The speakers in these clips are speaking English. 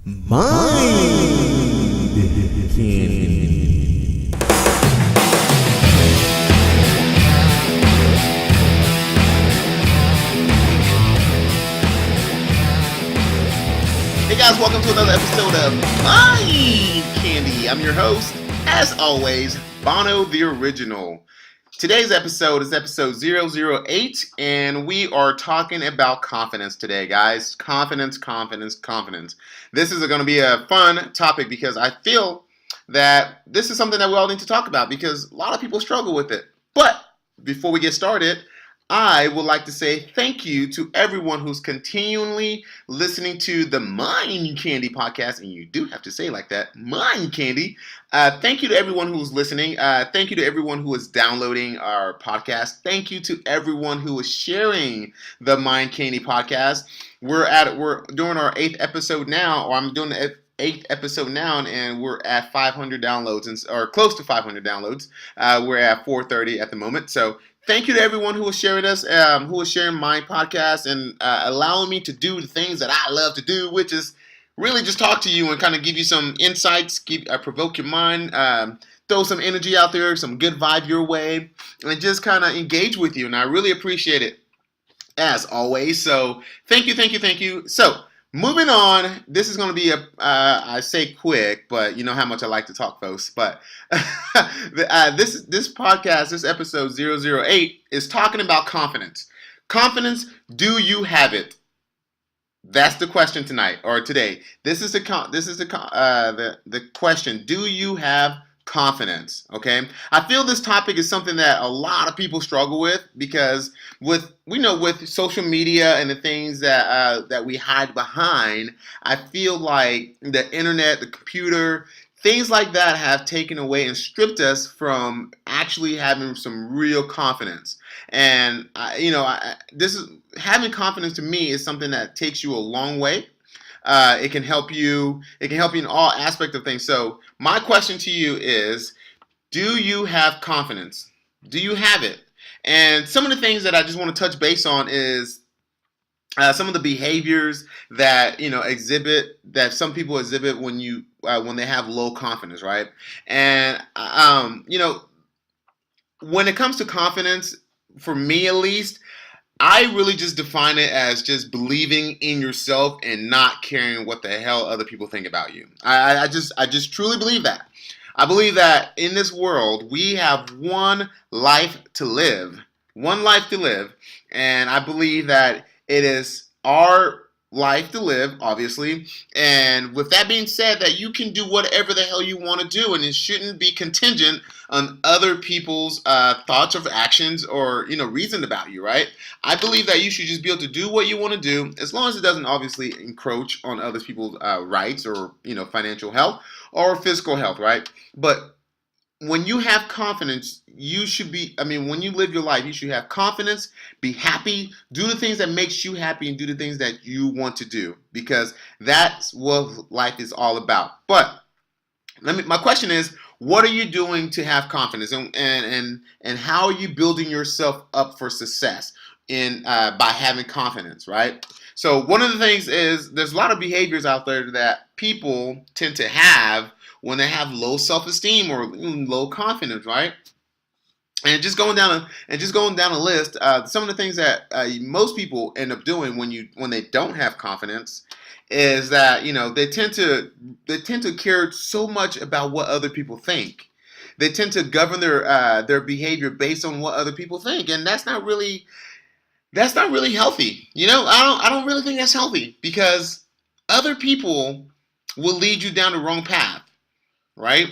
Mind Candy. Hey guys, welcome to another episode of Mind Candy. I'm your host, as always, Bono the Original. Today's episode is episode 008, and we are talking about confidence today, guys. Confidence. This is going to be a fun topic because I feel that this is something that we all need to talk about because a lot of people struggle with it. But before we get started, I would like to say thank you to everyone who's continually listening to the Mind Candy podcast, and you do have to say it like that, Mind Candy. Thank you to everyone who's listening. Thank you to everyone who is downloading our podcast. Thank you to everyone who is sharing the Mind Candy podcast. We're doing our 8th episode now, or I'm doing the 8th episode now, and we're at 500 downloads, or close to 500 downloads. We're at 430 at the moment, so thank you to everyone who is sharing us, who is sharing my podcast and allowing me to do the things that I love to do, which is really just talk to you and kind of give you some insights, provoke your mind, throw some energy out there, some good vibe your way, and just kind of engage with you. And I really appreciate it, as always. So thank you. So moving on, this is going to be I say quick, but you know how much I like to talk, folks. But this podcast, this episode 008, is talking about confidence. Confidence, do you have it? That's the question tonight or today. This is the question. Do you have confidence? Okay, I feel this topic is something that a lot of people struggle with because with social media and the things that we hide behind, I feel like the internet, the computer, things like that have taken away and stripped us from actually having some real confidence. And having confidence to me is something that takes you a long way. It can help you. It can help you in all aspects of things. So my question to you is, do you have confidence? Do you have it? And some of the things that I just want to touch base on is some of the behaviors that that some people exhibit when they have low confidence, right? And when it comes to confidence, for me at least, I really just define it as just believing in yourself and not caring what the hell other people think about you. I just truly believe that. I believe that in this world, we have one life to live. And I believe that it is our life to live, obviously. And with that being said, that you can do whatever the hell you want to do, and it shouldn't be contingent on other people's thoughts or actions or reason about you, right? I believe that you should just be able to do what you want to do, as long as it doesn't obviously encroach on other people's rights or financial health or physical health, right? But when you have confidence, when you live your life, you should have confidence, be happy, do the things that makes you happy, and do the things that you want to do, because that's what life is all about. But my question is, what are you doing to have confidence, and how are you building yourself up for success by having confidence, right? So one of the things is there's a lot of behaviors out there that people tend to have when they have low self-esteem or low confidence, right? And just going down a list, some of the things that most people end up doing when they don't have confidence is that they tend to care so much about what other people think. They tend to govern their behavior based on what other people think, and that's not really healthy. I don't really think that's healthy, because other people will lead you down the wrong path. Right?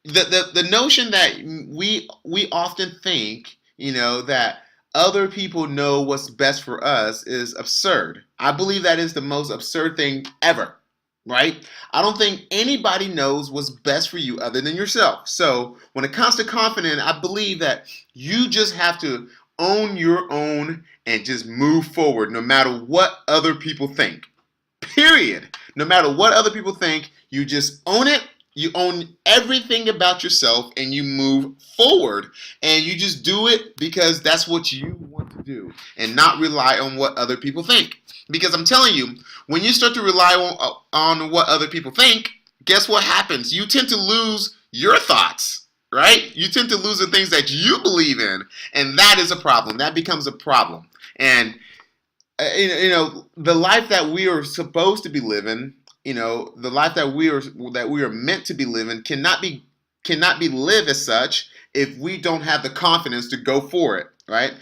The notion that we often think, that other people know what's best for us is absurd. I believe that is the most absurd thing ever, right? I don't think anybody knows what's best for you other than yourself. So when it comes to confidence, I believe that you just have to own your own and just move forward no matter what other people think. Period. No matter what other people think, you just own it. You own everything about yourself, and you move forward, and you just do it because that's what you want to do and not rely on what other people think. Because I'm telling you, when you start to rely on what other people think, guess what happens? You tend to lose your thoughts, right? You tend to lose the things that you believe in, and that is a problem. That becomes a problem. And the life that we are supposed to be living, the life that we are meant to be living cannot be lived as such if we don't have the confidence to go for it, right?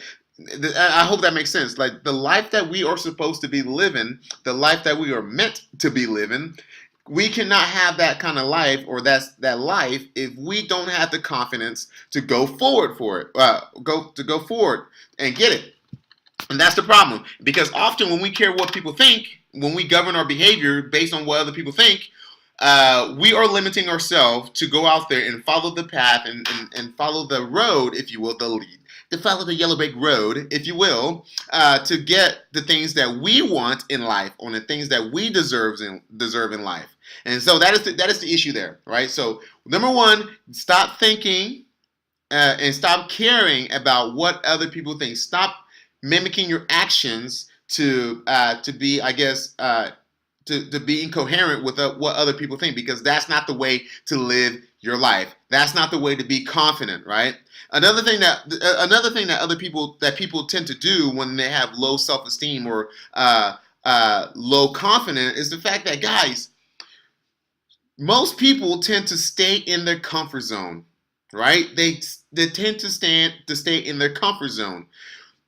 I hope that makes sense. Like, the life that we are supposed to be living, the life that we are meant to be living, we cannot have that kind of life, or that life, if we don't have the confidence to go forward for it, go forward and get it. And that's the problem, because often when we care what people think, when we govern our behavior based on what other people think, we are limiting ourselves to go out there and follow the path and follow the road, if you will, the lead, to follow the yellow brick road, if you will, to get the things that we want in life, or the things that we deserve in life. And so that is the issue there, right? So number one, stop thinking and stop caring about what other people think. Stop mimicking your actions to be, I guess, to be incoherent with what other people think, because that's not the way to live your life. That's not the way to be confident, right? Another thing that people tend to do when they have low self-esteem or low confidence is the fact that, guys, most people tend to stay in their comfort zone, right? They tend to stay in their comfort zone.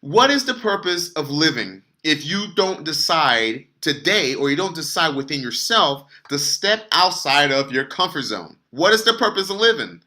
What is the purpose of living if you don't decide today, or you don't decide within yourself, to step outside of your comfort zone? What is the purpose of living?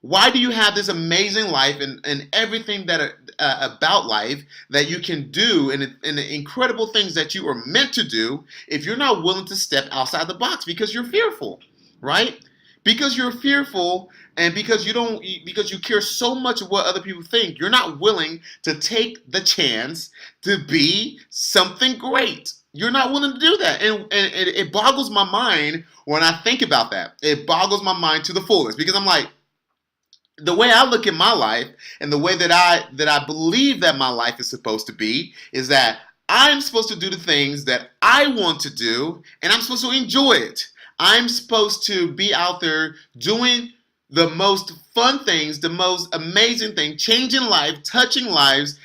Why do you have this amazing life and everything that about life that you can do, and the incredible things that you are meant to do, if you're not willing to step outside the box because you're fearful, right? Because you're fearful, and because you care so much of what other people think, you're not willing to take the chance to be something great. You're not willing to do that. And it boggles my mind when I think about that. It boggles my mind to the fullest, because I'm like, the way I look at my life, and the way that I believe that my life is supposed to be, is that I'm supposed to do the things that I want to do, and I'm supposed to enjoy it. I'm supposed to be out there doing the most fun things, the most amazing thing, changing lives, touching lives,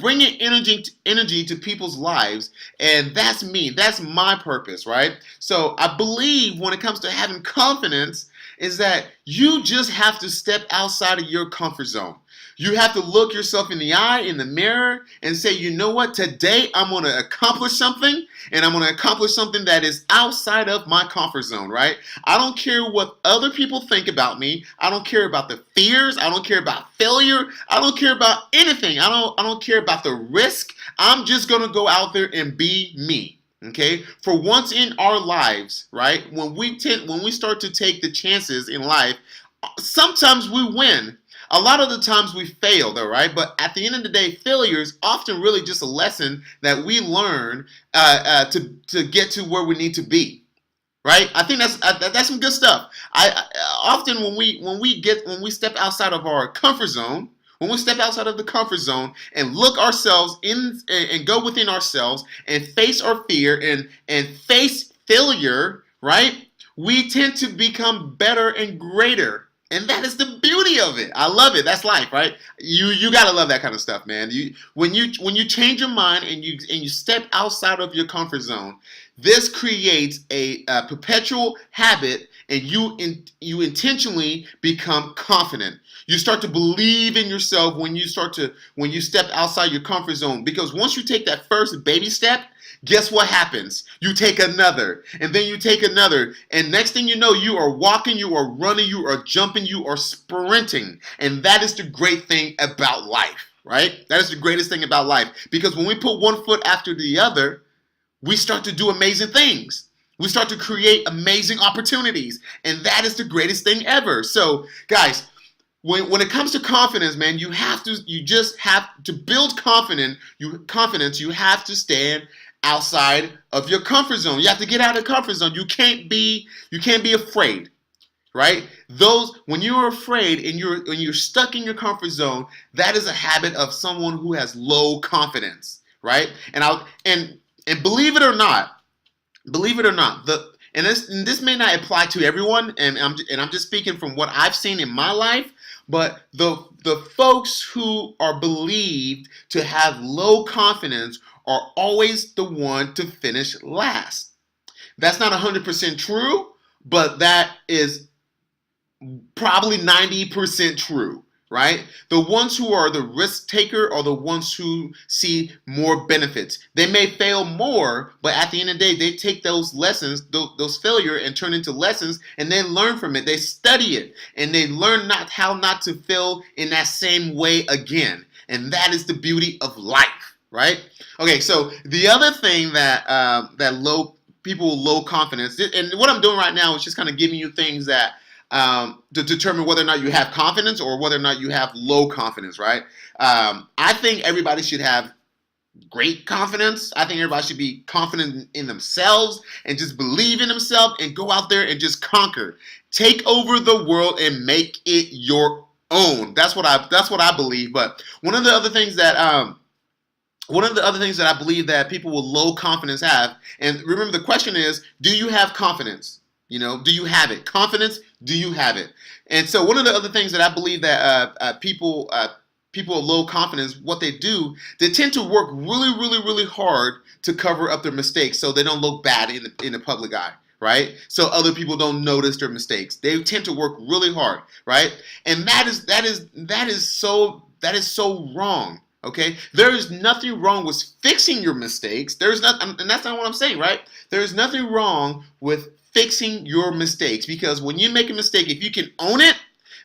bringing energy to people's lives. And that's me. That's my purpose, right? So I believe when it comes to having confidence, is that you just have to step outside of your comfort zone. You have to look yourself in the eye, in the mirror, and say, you know what, today I'm going to accomplish something, and I'm going to accomplish something that is outside of my comfort zone, right? I don't care what other people think about me. I don't care about the fears. I don't care about failure. I don't care about anything. I don't care about the risk. I'm just going to go out there and be me. Okay, for once in our lives, right? When we start to take the chances in life, sometimes we win. A lot of the times we fail, though, right? But at the end of the day, failure is often really just a lesson that we learn to get to where we need to be, right? I think that's some good stuff. Often when we step outside of our comfort zone. When we step outside of the comfort zone and look ourselves in and go within ourselves and face our fear and face failure, right? We tend to become better and greater. And that is the beauty of it. I love it. That's life, right? You gotta love that kind of stuff, man. When you change your mind and you step outside of your comfort zone, this creates a perpetual habit, and you intentionally become confident. You start to believe in yourself when you step outside your comfort zone, because once you take that first baby step, guess what happens? You take another, and then you take another, and next thing you know, you are walking, you are running, you are jumping, you are sprinting. And that is the great thing about life, right? That is the greatest thing about life, because when we put one foot after the other, we start to do amazing things. We start to create amazing opportunities, and that is the greatest thing ever. So, guys, when it comes to confidence, man, you just have to build confidence. You have to stand outside of your comfort zone. You have to get out of the comfort zone. You can't be afraid, right? Those when you're afraid and you're stuck in your comfort zone, that is a habit of someone who has low confidence, right? And believe it or not, this may not apply to everyone, and I'm just speaking from what I've seen in my life, but the folks who are believed to have low confidence are always the one to finish last. That's not 100% true, but that is probably 90% true, right? The ones who are the risk taker are the ones who see more benefits. They may fail more, but at the end of the day, they take those lessons, those failure, and turn into lessons, and they learn from it. They study it, and they learn how not to fail in that same way again. And that is the beauty of life, right? Okay, so the other thing that people with low confidence, and what I'm doing right now is just kind of giving you things that to determine whether or not you have confidence or whether or not you have low confidence, right? I think everybody should have great confidence. I think everybody should be confident in themselves and just believe in themselves and go out there and just conquer. Take over the world and make it your own. That's what I believe. But one of the other things that I believe that people with low confidence have, and remember the question is, do you have confidence? Do you have it? Confidence, do you have it? And so one of the other things that I believe that people with low confidence, what they do, they tend to work really, really, really hard to cover up their mistakes so they don't look bad in the public eye, right? So other people don't notice their mistakes. They tend to work really hard, right? And that is so wrong. Okay, there is nothing wrong with fixing your mistakes. And that's not what I'm saying, right? There is nothing wrong with fixing your mistakes, because when you make a mistake, if you can own it,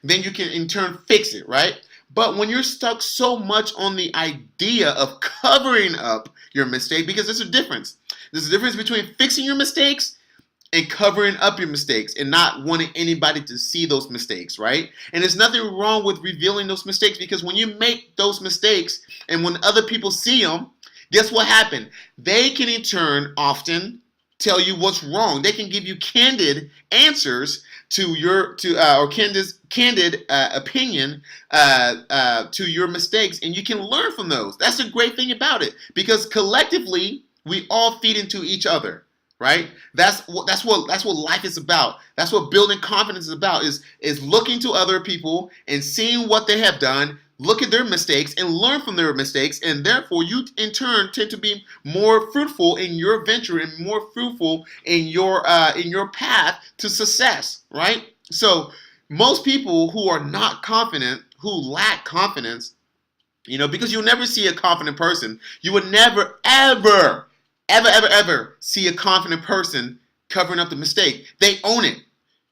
then you can in turn fix it, right? But when you're stuck so much on the idea of covering up your mistake, because there's a difference. There's a difference between fixing your mistakes and covering up your mistakes and not wanting anybody to see those mistakes, right? And there's nothing wrong with revealing those mistakes, because when you make those mistakes and when other people see them, guess what happened? They can in turn often tell you what's wrong. They can give you candid answers or candid opinion to your mistakes, and you can learn from those. That's the great thing about it, because collectively we all feed into each other, right? That's what life is about. That's what building confidence is about. Is looking to other people and seeing what they have done. Look at their mistakes and learn from their mistakes, and therefore you in turn tend to be more fruitful in your venture and more fruitful in your path to success, right? So most people who are not confident, who lack confidence, because you'll never see a confident person. You would never, ever, ever, ever, ever see a confident person covering up the mistake. They own it,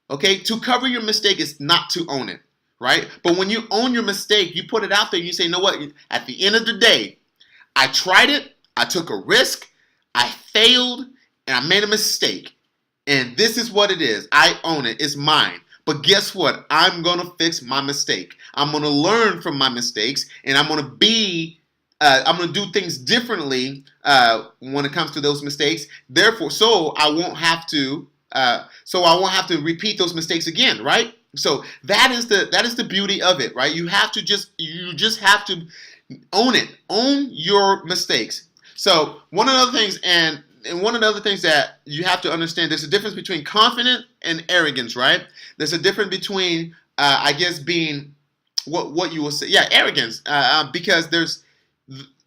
okay? To cover your mistake is not to own it. Right? But when you own your mistake, you put it out there, you say, you know what? At the end of the day, I tried it, I took a risk, I failed, and I made a mistake. And this is what it is. I own it. It's mine. But guess what? I'm going to fix my mistake. I'm going to learn from my mistakes, and I'm going to do things differently when it comes to those mistakes. Therefore, so I won't have to repeat those mistakes again, right? So that is the beauty of it, right? You just have to own it. Own your mistakes. So one of the other things that you have to understand, there's a difference between confident and arrogance, right? There's a difference between being what you will say, arrogance, because there's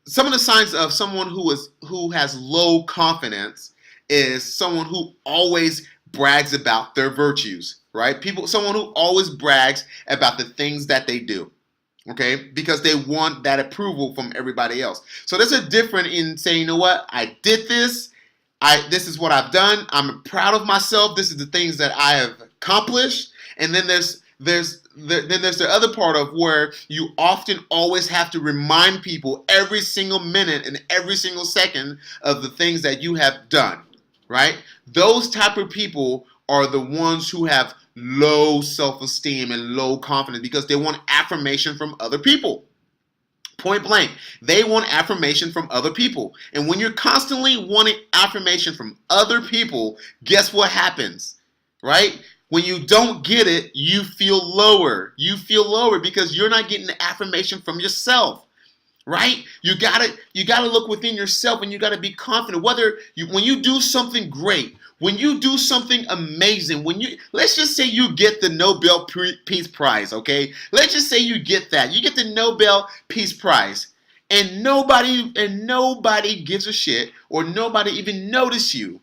some of the signs of someone who has low confidence is someone who always brags about their virtues. Right? Someone who always brags about the things that they do, okay? Because they want that approval from everybody else. So there's a difference in saying, you know what? I did this. This is what I've done. I'm proud of myself. This is the things that I have accomplished. And then there's the other part of where you often always have to remind people every single minute and every single second of the things that you have done, right? Those type of people are the ones who have low self-esteem and low confidence, because they want affirmation from other people. Point blank. They want affirmation from other people. And when you're constantly wanting affirmation from other people, guess what happens? Right? When you don't get it, you feel lower. You feel lower because you're not getting the affirmation from yourself. Right? You gotta look within yourself, and you gotta be confident. When you do something great, when you do something amazing, let's just say you get the Nobel Peace Prize, okay? Let's just say you get that. You get the Nobel Peace Prize, and nobody gives a shit, or nobody even notice you.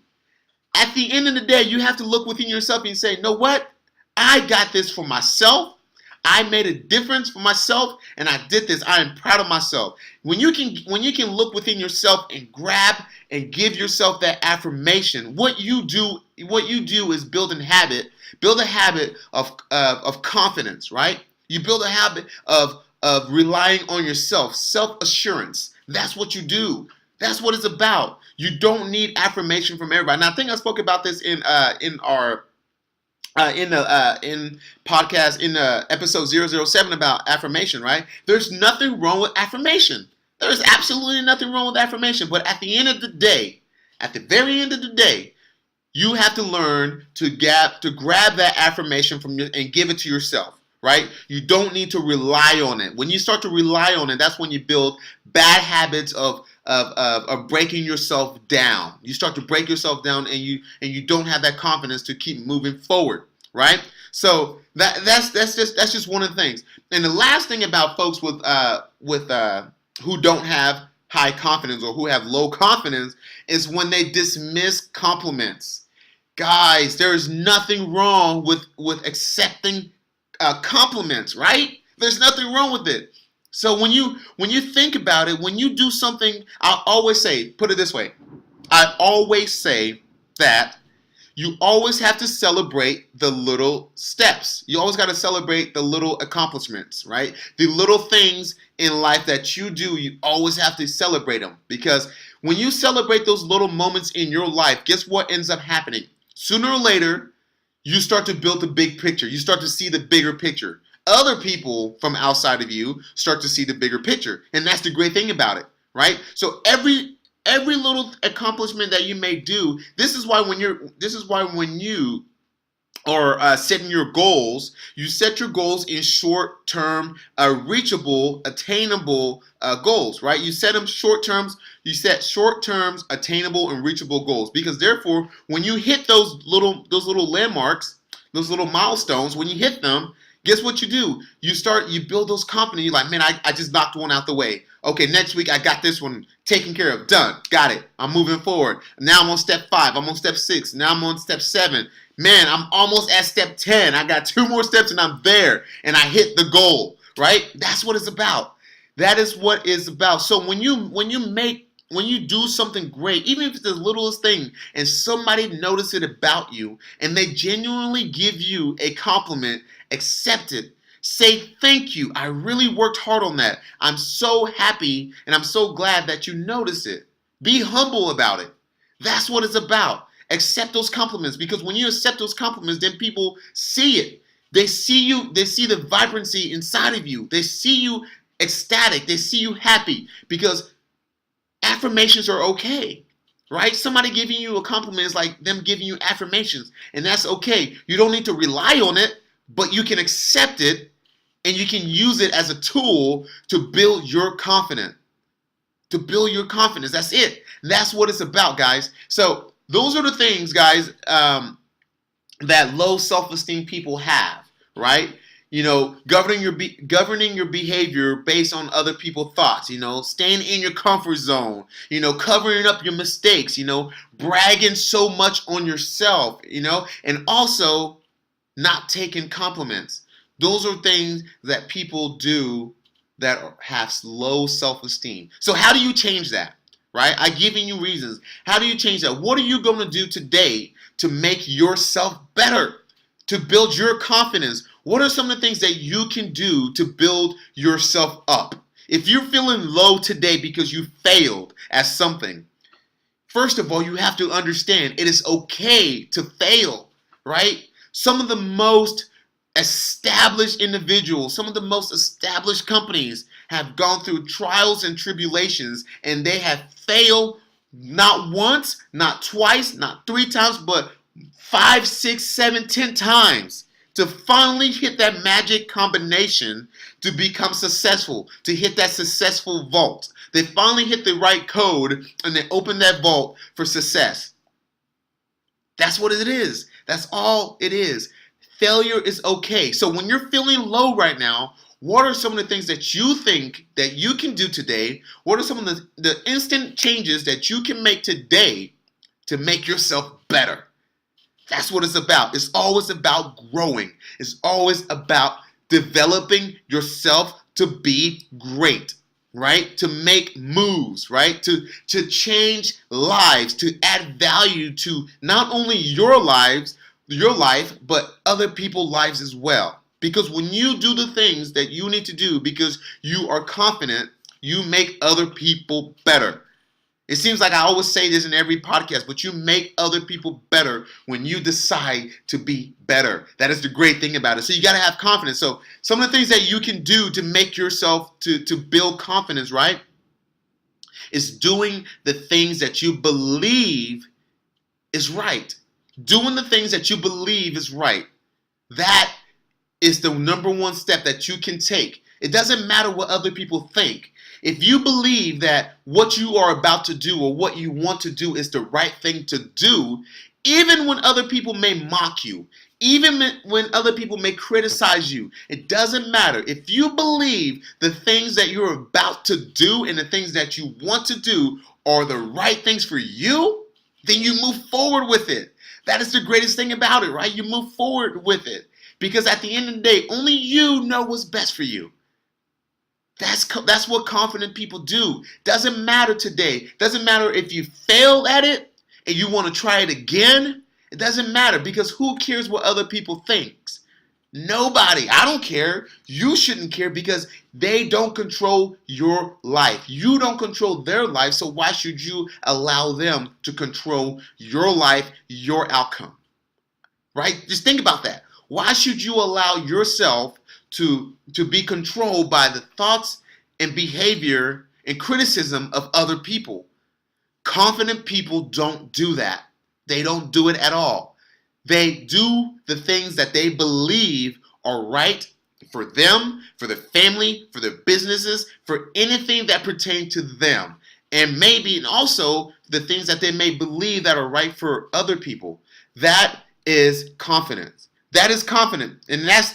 At the end of the day, you have to look within yourself and say, know what? I got this for myself. I made a difference for myself, and I did this. I am proud of myself. When you can look within yourself and grab and give yourself that affirmation, what you do is build a habit of confidence, right? You build a habit of relying on yourself, self-assurance. That's what you do. That's what it's about. You don't need affirmation from everybody. Now, I think I spoke about this in our in podcast in episode 007 about affirmation, right? There's nothing wrong with affirmation. There's absolutely nothing wrong with affirmation. But at the end of the day, at the very end of the day, you have to learn to grab that affirmation and give it to yourself, right? You don't need to rely on it. When you start to rely on it, that's when you build bad habits of breaking yourself down. You start to break yourself down, and you don't have that confidence to keep moving forward, right? So that's just one of the things. And the last thing about folks with who don't have high confidence or who have low confidence is when they dismiss compliments. Guys, there is nothing wrong with accepting compliments, right? There's nothing wrong with it. So when you think about it, when you do something, I always say, put it this way, I always say that you always have to celebrate the little steps. You always got to celebrate the little accomplishments, right? The little things in life that you do, you always have to celebrate them. Because when you celebrate those little moments in your life, guess what ends up happening? Sooner or later, you start to build the big picture. You start to see the bigger picture. Other people from outside of you start to see the bigger picture. And that's the great thing about it, right? So every little accomplishment that you may do, this is why when you are setting your goals, you set your goals in short-term, reachable, attainable goals, right? You set short-term, attainable, and reachable goals, because therefore, when you hit those little landmarks, those little milestones, when you hit them, guess what you do? You build those confidence. You're like, man, I just knocked one out the way. Okay, next week I got this one taken care of. Done. Got it. I'm moving forward. Now I'm on step 5. I'm on step 6. Now I'm on step 7. Man, I'm almost at step 10. I got 2 more steps and I'm there. And I hit the goal, right? That's what it's about. That is what it's about. So when you do something great, even if it's the littlest thing, and somebody notices it about you, and they genuinely give you a compliment, accept it. Say thank you. I really worked hard on that. I'm so happy and I'm so glad that you noticed it. Be humble about it. That's what it's about. Accept those compliments, because when you accept those compliments, then people see it. They see you. They see the vibrancy inside of you. They see you ecstatic. They see you happy, because affirmations are okay, right? Somebody giving you a compliment is like them giving you affirmations, and that's okay. You don't need to rely on it, but you can accept it, and you can use it as a tool to build your confidence. To build your confidence. That's it. That's what it's about, guys. So those are the things, guys, that low self-esteem people have, right? You know, governing your behavior based on other people's thoughts, you know, staying in your comfort zone, you know, covering up your mistakes, you know, bragging so much on yourself, you know, and also not taking compliments. Those are things that people do that have low self-esteem. So how do you change that, right? I've given you reasons. How do you change that? What are you going to do today to make yourself better, to build your confidence? What are some of the things that you can do to build yourself up? If you're feeling low today because you failed at something, first of all, you have to understand it is okay to fail, right? Some of the most established individuals, some of the most established companies have gone through trials and tribulations, and they have failed not once, not twice, not 3 times, but 5, 6, 7, 10 times to finally hit that magic combination to become successful, to hit that successful vault. They finally hit the right code and they open that vault for success. That's what it is. That's all it is. Failure is okay. So when you're feeling low right now, what are some of the things that you think that you can do today? What are some of the instant changes that you can make today to make yourself better? That's what it's about. It's always about growing. It's always about developing yourself to be great, right? To make moves, right? To change lives, to add value to not only your life, but other people's lives as well. Because when you do the things that you need to do because you are confident, you make other people better. It seems like I always say this in every podcast, but you make other people better when you decide to be better. That is the great thing about it. So you got to have confidence. So some of the things that you can do to make yourself, to build confidence, right, is doing the things that you believe is right. Doing the things that you believe is right. That is the number one step that you can take. It doesn't matter what other people think. If you believe that what you are about to do or what you want to do is the right thing to do, even when other people may mock you, even when other people may criticize you, it doesn't matter. If you believe the things that you're about to do and the things that you want to do are the right things for you, then you move forward with it. That is the greatest thing about it, right? You move forward with it. Because at the end of the day, only you know what's best for you. That's what confident people do. Doesn't matter today. Doesn't matter if you fail at it and you want to try it again. It doesn't matter because who cares what other people think? Nobody. I don't care. You shouldn't care because they don't control your life. You don't control their life, so why should you allow them to control your life, your outcome? Right? Just think about that. Why should you allow yourself to be controlled by the thoughts and behavior and criticism of other people? Confident people don't do that. They don't do it at all. They do the things that they believe are right for them, for their family, for their businesses, for anything that pertains to them. And maybe and also the things that they may believe that are right for other people. That is confidence. That is confident, and that's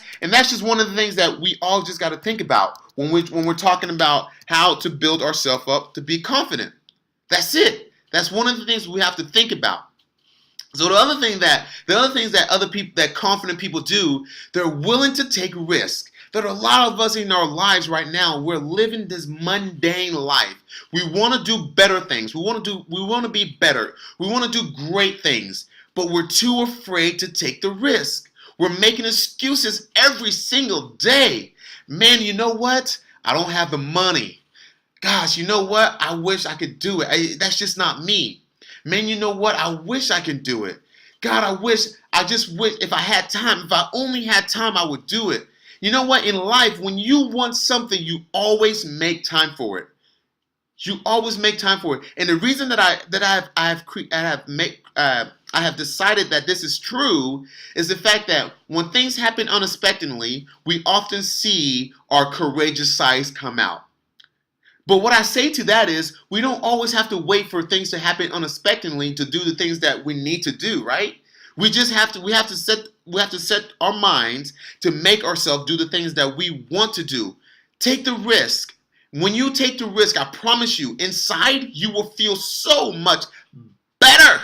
just one of the things that we all just got to think about when we're talking about how to build ourselves up to be confident. That's it. That's one of the things we have to think about. So the other things that other people, that confident people do, they're willing to take risks. There are a lot of us in our lives right now. We're living this mundane life. We want to do better things. We want to be better. We want to do great things, but we're too afraid to take the risk. We're making excuses every single day. Man, you know what? I don't have the money. Gosh, you know what? I wish I could do it. That's just not me. Man, you know what? I wish I could do it. God, I just wish if I had time, if I only had time, I would do it. You know what? In life, when you want something, you always make time for it. You always make time for it. And the reason that I have decided that this is true is the fact that when things happen unexpectedly, we often see our courageous sides come out. But what I say to that is we don't always have to wait for things to happen unexpectedly to do the things that we need to do, right? We have to set our minds to make ourselves do the things that we want to do. Take the risk. When you take the risk, I promise you, inside you will feel so much better.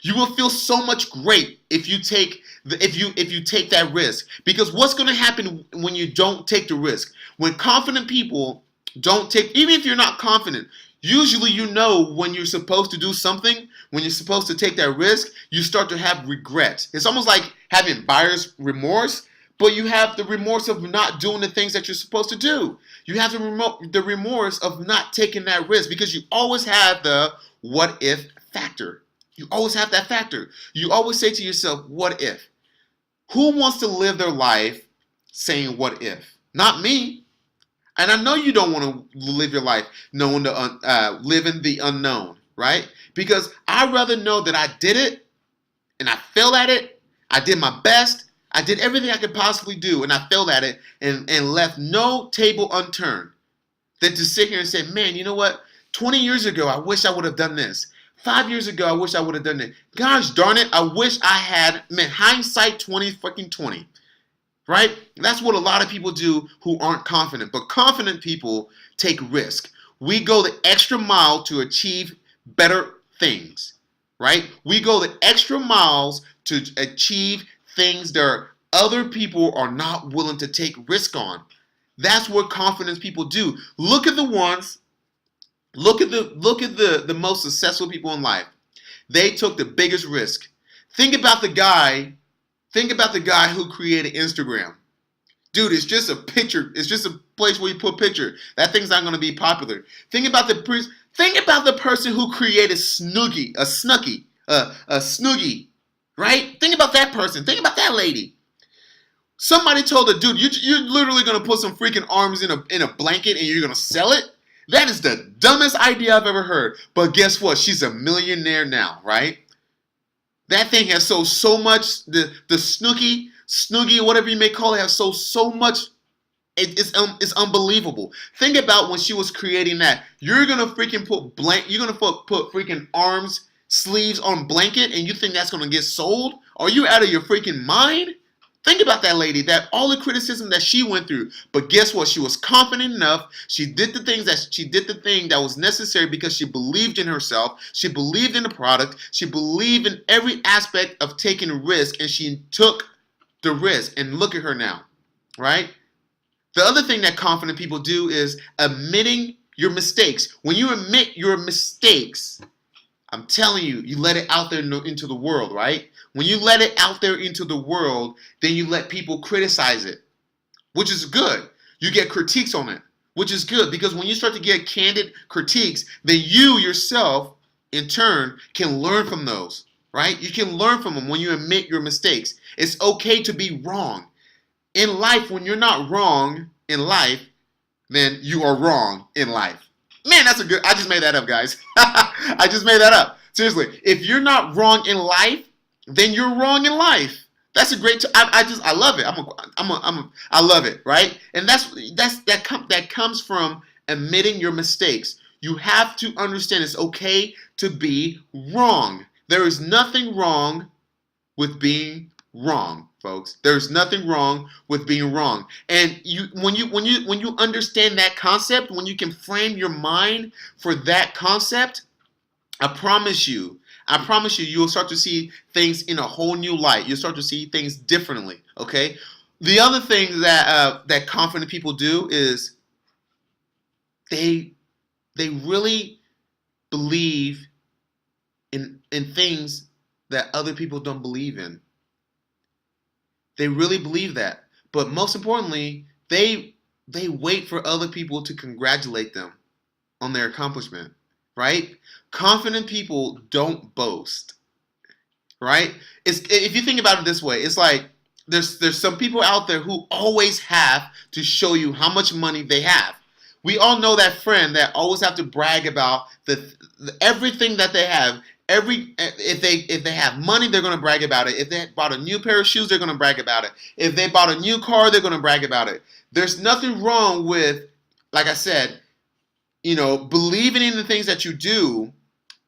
You will feel so much great if you take that risk. Because what's going to happen when you don't take the risk? When confident people don't take, even if you're not confident, usually you know when you're supposed to do something, when you're supposed to take that risk, you start to have regret. It's almost like having buyer's remorse, but you have the remorse of not doing the things that you're supposed to do. You have the remorse of not taking that risk because you always have the what if factor. You always have that factor. You always say to yourself, what if? Who wants to live their life saying what if? Not me. And I know you don't want to live your life knowing live in the unknown, right? Because I'd rather know that I did it and I failed at it. I did my best. I did everything I could possibly do, and I failed at it, and left no table unturned. Than to sit here and say, man, you know what? 20 years ago, I wish I would have done this. 5 years ago, I wish I would have done it. Gosh darn it, I wish I had, man, hindsight 20, right? That's what a lot of people do who aren't confident. But confident people take risk. We go the extra mile to achieve better things, right? We go the extra miles to achieve things that other people are not willing to take risk on. That's what confidence people do. Look at the ones, look at the most successful people in life. They took the biggest risk. Think about the guy who created Instagram. Dude, it's just a picture. It's just a place where you put a picture. That thing's not going to be popular. Think about the person who created Snooki, a Snooki, right? Think about that person. Think about that lady. Somebody told her, dude, you're literally going to put some freaking arms in a blanket and you're going to sell it? That is the dumbest idea I've ever heard. But guess what? She's a millionaire now, right? That thing has sold so much. The Snooki, whatever you may call it, has sold so much. It's unbelievable. Think about when she was creating that. You're going to freaking put freaking arms, sleeves on blanket and you think that's going to get sold? Are you out of your freaking mind? Think about that lady, that all the criticism that she went through. But guess what? She was confident enough. She did the thing that was necessary because she believed in herself. She believed in the product. She believed in every aspect of taking a risk, and she took the risk. And look at her now, right? The other thing that confident people do is admitting your mistakes. When you admit your mistakes, I'm telling you, you let it out there into the world, right? When you let it out there into the world, then you let people criticize it, which is good. You get critiques on it, which is good, because when you start to get candid critiques, then you yourself, in turn, can learn from those, right? You can learn from them when you admit your mistakes. It's okay to be wrong. In life, when you're not wrong in life, then you are wrong in life. Man, that's I just made that up, guys. I just made that up. Seriously, if you're not wrong in life, then you're wrong in life. That's a great. I love it. I love it, right? And that comes from admitting your mistakes. You have to understand it's okay to be wrong. There is nothing wrong with being wrong, folks. There's nothing wrong with being wrong. And when you understand that concept, when you can frame your mind for that concept, I promise you, you'll start to see things in a whole new light. You'll start to see things differently, okay? The other thing that confident people do is they really believe in things that other people don't believe in. They really believe that. But most importantly, they wait for other people to congratulate them on their accomplishment, right? Confident people don't boast, right? If you think about it this way, it's like there's some people out there who always have to show you how much money they have. We all know that friend that always have to brag about everything that they have. If they have money, they're going to brag about it. If they bought a new pair of shoes, they're going to brag about it. If they bought a new car, they're going to brag about it. There's nothing wrong with, like I said, believing in the things that you do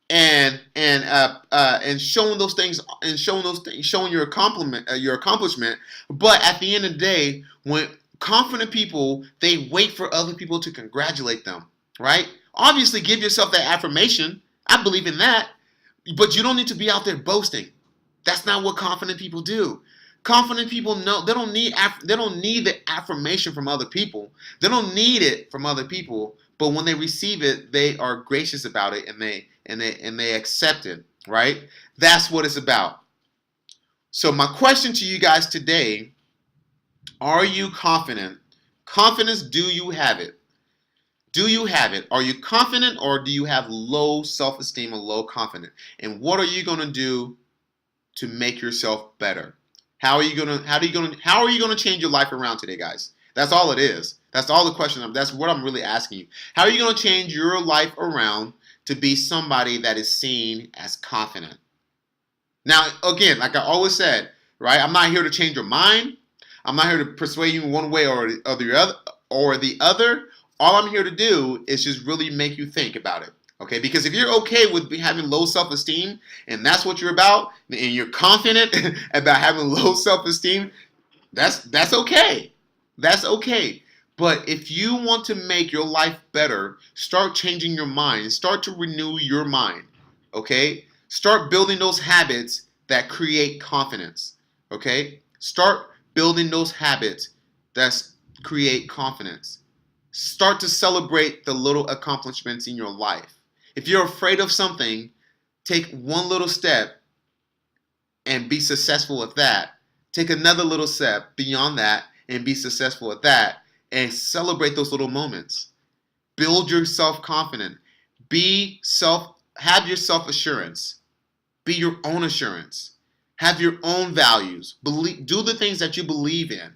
and showing those things and showing your accomplishment. But at the end of the day, when confident people, they wait for other people to congratulate them, right? Obviously, give yourself that affirmation. I believe in that. But you don't need to be out there boasting. That's not what confident people do. Confident people know they don't need the affirmation from other people. They don't need it from other people. But when they receive it, they are gracious about it and they accept it. Right? That's what it's about. So my question to you guys today: are you confident? Confidence, do you have it? Do you have it? Are you confident, or do you have low self-esteem or low confidence? And what are you going to do to make yourself better? How are you going to change your life around today, guys? That's all it is. That's all the question. That's what I'm really asking you. How are you going to change your life around to be somebody that is seen as confident? Now, again, like I always said, right? I'm not here to change your mind. I'm not here to persuade you one way or the other. All I'm here to do is just really make you think about it. Okay? Because if you're okay with having low self-esteem and that's what you're about, and you're confident about having low self-esteem, that's okay. That's okay. But if you want to make your life better, start changing your mind. Start to renew your mind. Okay? Start building those habits that create confidence. Okay? Start building those habits that create confidence. Start to celebrate the little accomplishments in your life. If you're afraid of something, take one little step and be successful at that. Take another little step beyond that and be successful at that, and celebrate those little moments. Build your self-confidence. Have your self-assurance. Be your own assurance. Have your own values. Do the things that you believe in.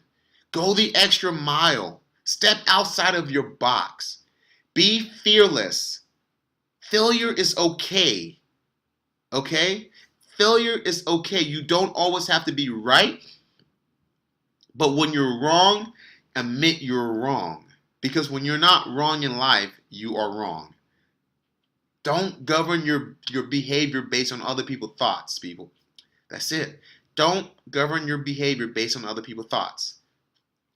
Go the extra mile. Step outside of your box. Be fearless. Failure is okay. Okay? Failure is okay. You don't always have to be right. But when you're wrong, admit you're wrong. Because when you're not wrong in life, you are wrong. Don't govern your behavior based on other people's thoughts, people. That's it. Don't govern your behavior based on other people's thoughts.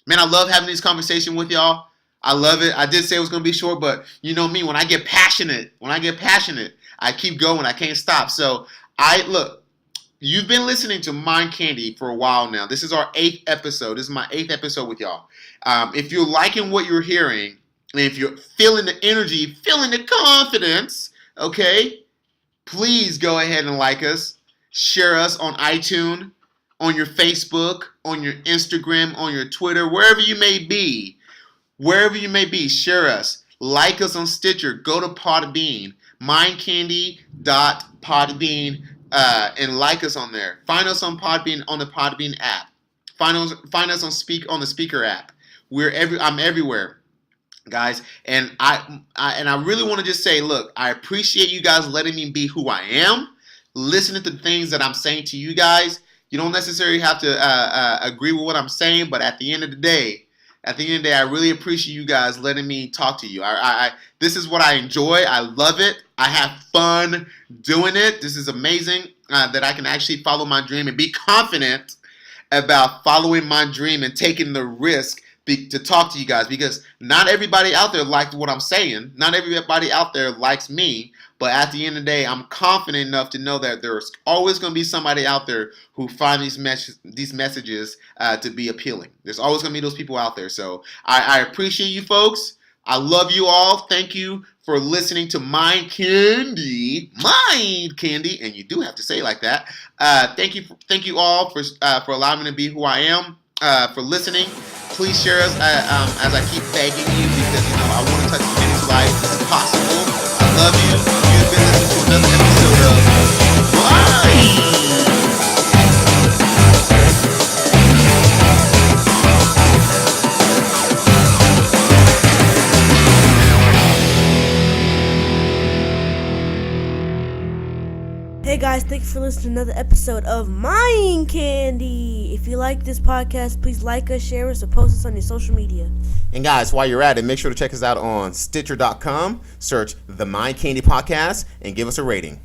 Man, I love having this conversation with y'all. I love it. I did say it was going to be short, but you know me, when I get passionate, I keep going. I can't stop. So, you've been listening to Mind Candy for a while now. This is our 8th episode. This is my 8th episode with y'all. If you're liking what you're hearing, and if you're feeling the energy, feeling the confidence, okay, please go ahead and like us. Share us on iTunes, on your Facebook, on your Instagram, on your Twitter, wherever you may be. Wherever you may be, share us. Like us on Stitcher. Go to Podbean, mindcandy.podbean, and like us on there. Find us on Podbean, on the Podbean app. Find us on the Speaker app. I'm everywhere, guys. And I really want to just say, look, I appreciate you guys letting me be who I am. Listening to the things that I'm saying to you guys. You don't necessarily have to agree with what I'm saying, but at the end of the day, I really appreciate you guys letting me talk to you. This is what I enjoy. I love it. I have fun doing it. This is amazing that I can actually follow my dream and be confident about following my dream and taking the risk to talk to you guys, because not everybody out there likes what I'm saying. Not everybody out there likes me. But at the end of the day, I'm confident enough to know that there's always going to be somebody out there who find these messages to be appealing. There's always going to be those people out there. So I appreciate you folks. I love you all. Thank you for listening to Mind Candy. Mind Candy. And you do have to say it like that. Thank you all for allowing me to be who I am, for listening. Please share us as I keep begging you, because I want to touch as many lives as possible. I love you. You've been listening to another episode of Hey guys, thank you for listening to another episode of Mind Candy. If you like this podcast, please like us, share us, or post us on your social media. And guys, while you're at it, make sure to check us out on Stitcher.com, search the Mind Candy Podcast, and give us a rating.